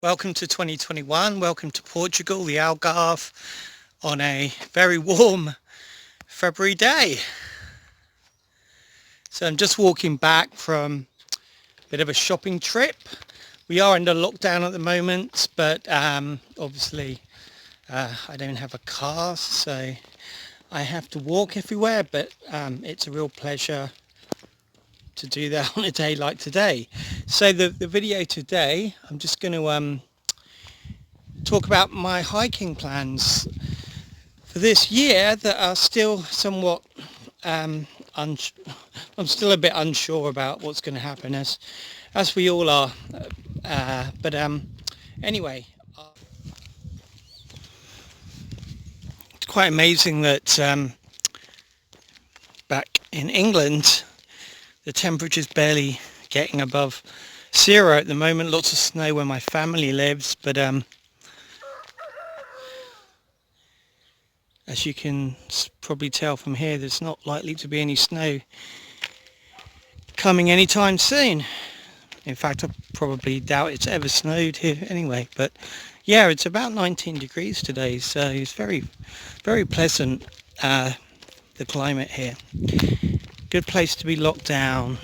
Welcome to 2021. Welcome to Portugal, the Algarve, on a very warm February day. So I'm just walking back from a bit of a shopping trip. We are under lockdown at the moment, but obviously I don't have a car, so I have to walk everywhere, but it's a real pleasure to do that on a day like today. So the video today, I'm just going to talk about my hiking plans for this year that are still somewhat I'm still a bit unsure about what's going to happen, as we all are, but anyway, it's quite amazing that back in England the temperature's barely getting above zero at the moment. Lots of snow where my family lives, but as you can probably tell from here, there's not likely to be any snow coming anytime soon. In fact, I probably doubt it's ever snowed here anyway. But yeah, it's about 19 degrees today, so it's very, very pleasant, the climate here. Good place to be locked down.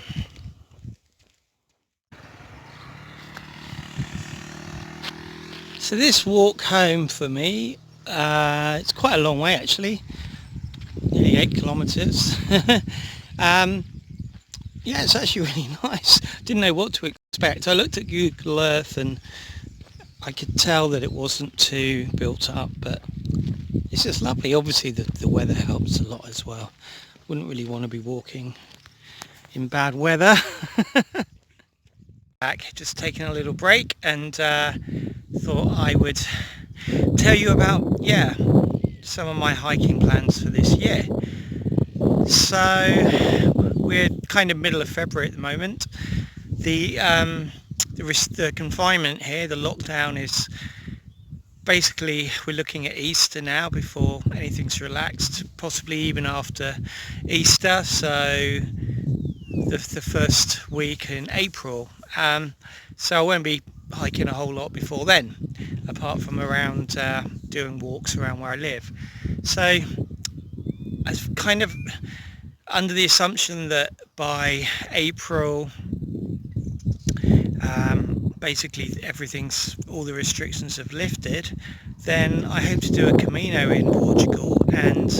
So this walk home for me, it's quite a long way actually, nearly 8 kilometers. Yeah, it's actually really nice. Didn't know what to expect. I looked at Google Earth and I could tell that it wasn't too built up, but it's just lovely. Obviously the weather helps a lot as well. Wouldn't really want to be walking in bad weather. Back, just taking a little break, and thought I would tell you about some of my hiking plans for this year. So we're kind of middle of February at the moment. The confinement here, the lockdown, is basically, we're looking at Easter now before anything's relaxed, possibly even after Easter, so the first week in April. So I won't be hiking a whole lot before then, apart from around doing walks around where I live. So I was kind of under the assumption that by April, basically all the restrictions have lifted, then I hope to do a Camino in Portugal and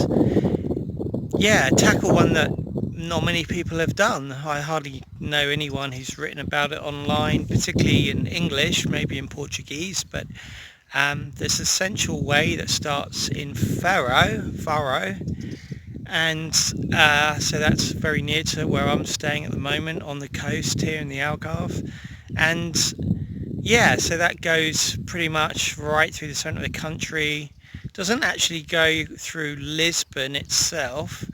tackle one that not many people have done. I hardly know anyone who's written about it online, particularly in English, maybe in Portuguese, but there's a central way that starts in Faro, and so that's very near to where I'm staying at the moment, on the coast here in the Algarve. And so that goes pretty much right through the centre of the country. Doesn't actually go through Lisbon itself.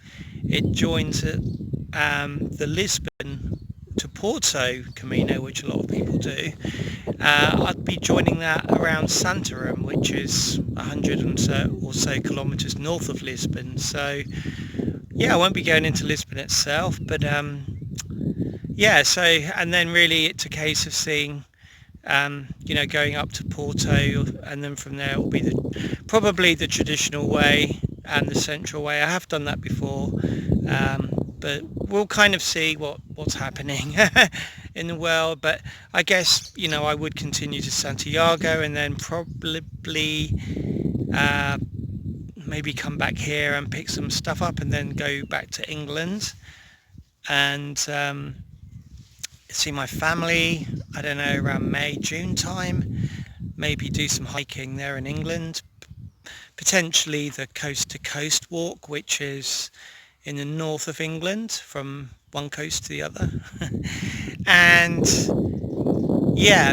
It joins the Lisbon to Porto Camino, which a lot of people do. I'd be joining that around Santarém, which is 100 or so kilometres north of Lisbon. So I won't be going into Lisbon itself, but and then really it's a case of seeing, going up to Porto, and then from there it will be probably the traditional way and the central way. I have done that before, but we'll kind of see what's happening in the world. But I guess, I would continue to Santiago and then probably maybe come back here and pick some stuff up and then go back to England and see my family, I don't know, around May, June time. Maybe do some hiking there in England, potentially the coast to coast walk, which is in the north of England from one coast to the other. And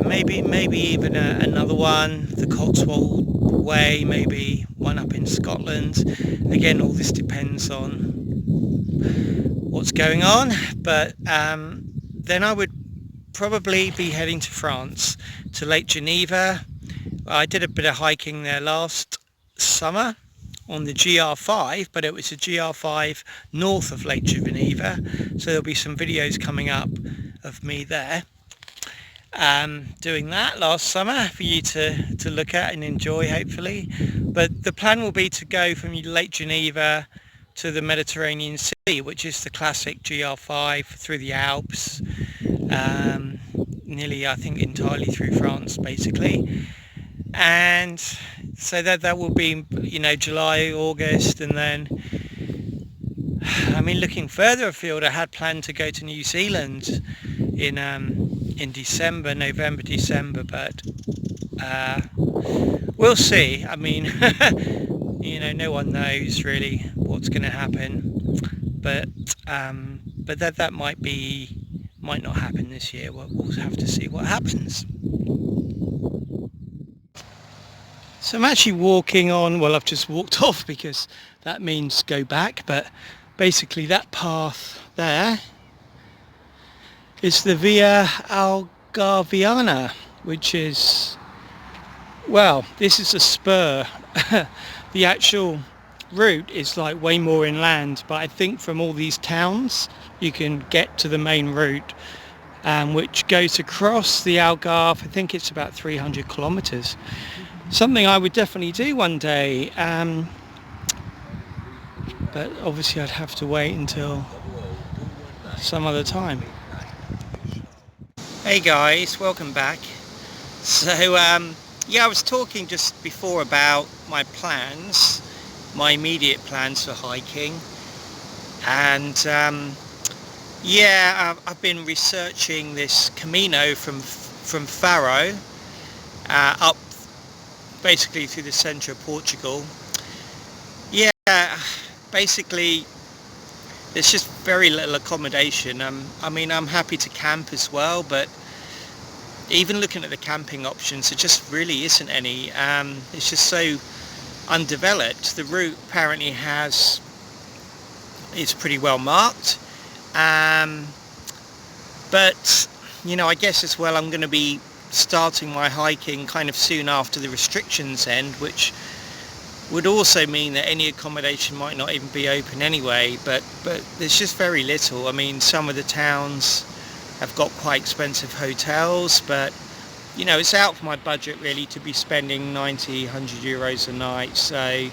maybe even another one, the Cotswold way, maybe one up in Scotland. Again, all this depends on what's going on, but then I would probably be heading to France, to Lake Geneva. I did a bit of hiking there last summer on the GR5, but it was a GR5 north of Lake Geneva, so there'll be some videos coming up of me there. doing that last summer for you to look at and enjoy, hopefully. But the plan will be to go from Lake Geneva to the Mediterranean Sea, which is the classic GR5 through the Alps, um, nearly, I think, entirely through France, basically. And so that will be, July, August, and then, I mean, looking further afield, I had planned to go to New Zealand in December, November, December, but we'll see. I mean, no one knows really what's going to happen, but that might not happen this year. We'll have to see what happens. So I'm actually walking on, well, I've just walked off because that means go back, but basically that path there is the Via Algarviana, which is, well, this is a spur. The actual route is like way more inland, but I think from all these towns you can get to the main route, which goes across the Algarve. I think it's about 300 kilometers. Something I would definitely do one day, but obviously I'd have to wait until some other time. Hey guys, welcome back. So yeah, I was talking just before about my plans, my immediate plans for hiking, and yeah, I've been researching this Camino from Faro up basically through the centre of Portugal. Yeah, basically there's just very little accommodation. I mean, I'm happy to camp as well, but even looking at the camping options, there just really isn't any. It's just so undeveloped. The route apparently is pretty well marked, but I guess as well I'm going to be starting my hiking kind of soon after the restrictions end, which would also mean that any accommodation might not even be open anyway, but there's just very little. I mean, some of the towns have got quite expensive hotels, but it's out of my budget really to be spending 90, 100 euros a night. So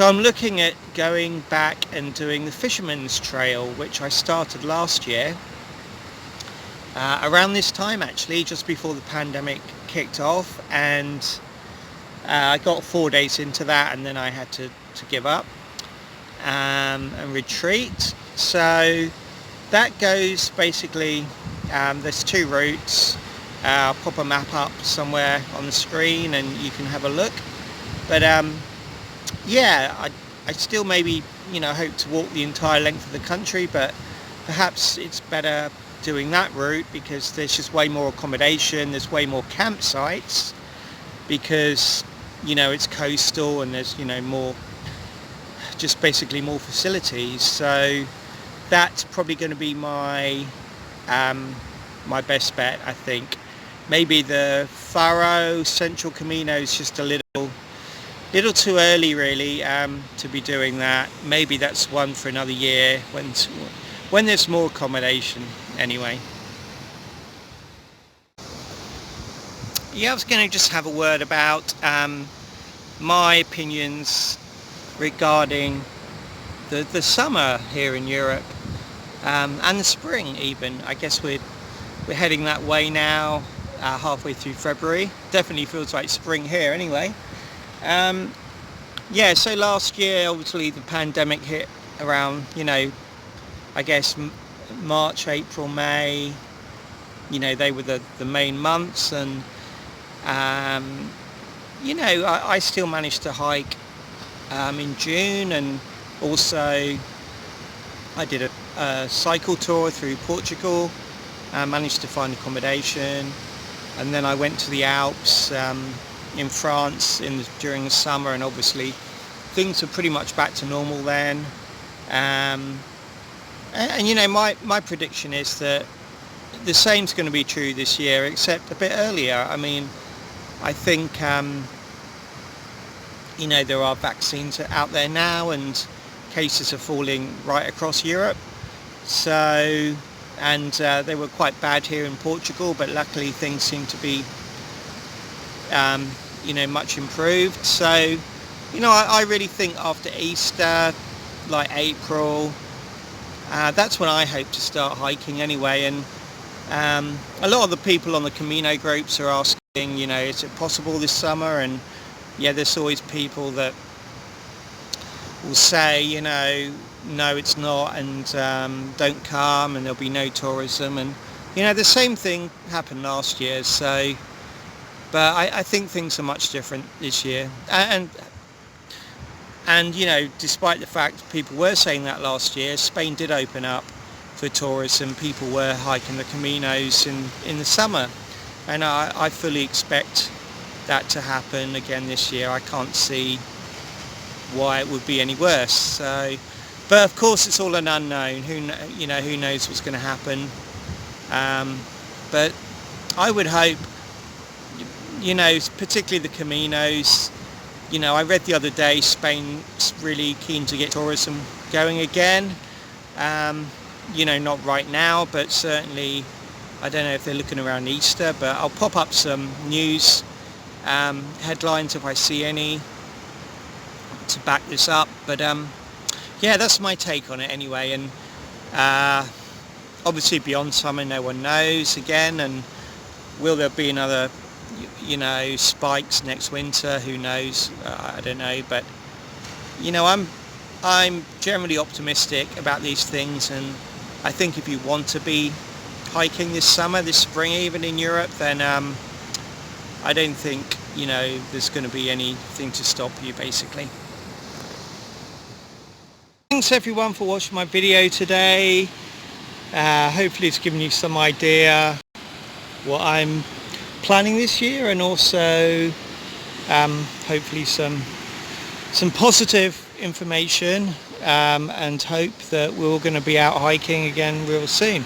I'm looking at going back and doing the Fisherman's Trail, which I started last year. Around this time actually, just before the pandemic kicked off, and I got 4 days into that and then I had to give up and retreat. So that goes basically, there's two routes. I'll pop a map up somewhere on the screen and you can have a look. But yeah, I still maybe hope to walk the entire length of the country, but perhaps it's better doing that route because there's just way more accommodation, there's way more campsites because it's coastal and there's more, just basically more facilities. So that's probably going to be my my best bet, I think. Maybe the Faro Central Camino is just a little too early really to be doing that. Maybe that's one for another year when there's more accommodation anyway. Yeah, I was going to just have a word about my opinions regarding the summer here in Europe, and the spring even. I guess we're heading that way now, halfway through February. Definitely feels like spring here anyway. Yeah, so last year obviously the pandemic hit around, I guess March, April, May, they were the main months, and I still managed to hike in June, and also I did a cycle tour through Portugal. I managed to find accommodation, and then I went to the Alps in France during the summer, and obviously things were pretty much back to normal then. And my prediction is that the same's going to be true this year, except a bit earlier. I mean, I think there are vaccines out there now, and cases are falling right across Europe. So and they were quite bad here in Portugal, but luckily things seem to be much improved. So I really think after Easter, like April, that's when I hope to start hiking anyway. And a lot of the people on the Camino groups are asking, is it possible this summer? And yeah, there's always people that will say, no, it's not, and don't come, and there'll be no tourism. And the same thing happened last year. So, but I think things are much different this year. And despite the fact people were saying that last year, Spain did open up for tourism. People were hiking the Caminos in the summer, and I fully expect that to happen again this year. I can't see why it would be any worse. So, but of course it's all an unknown. Who knows what's going to happen? But I would hope, particularly the Caminos. I read the other day Spain's really keen to get tourism going again. Not right now, but certainly, I don't know if they're looking around Easter, but I'll pop up some news headlines if I see any to back this up. But yeah, that's my take on it anyway. And obviously beyond summer, no one knows again. And will there be another spikes next winter? Who knows? I don't know, but I'm generally optimistic about these things, and I think if you want to be hiking this summer, this spring, even in Europe, then I don't think there's going to be anything to stop you, basically. Thanks everyone for watching my video today. Hopefully it's given you some idea what I'm planning this year, and also hopefully some positive information, and hope that we're all going to be out hiking again real soon.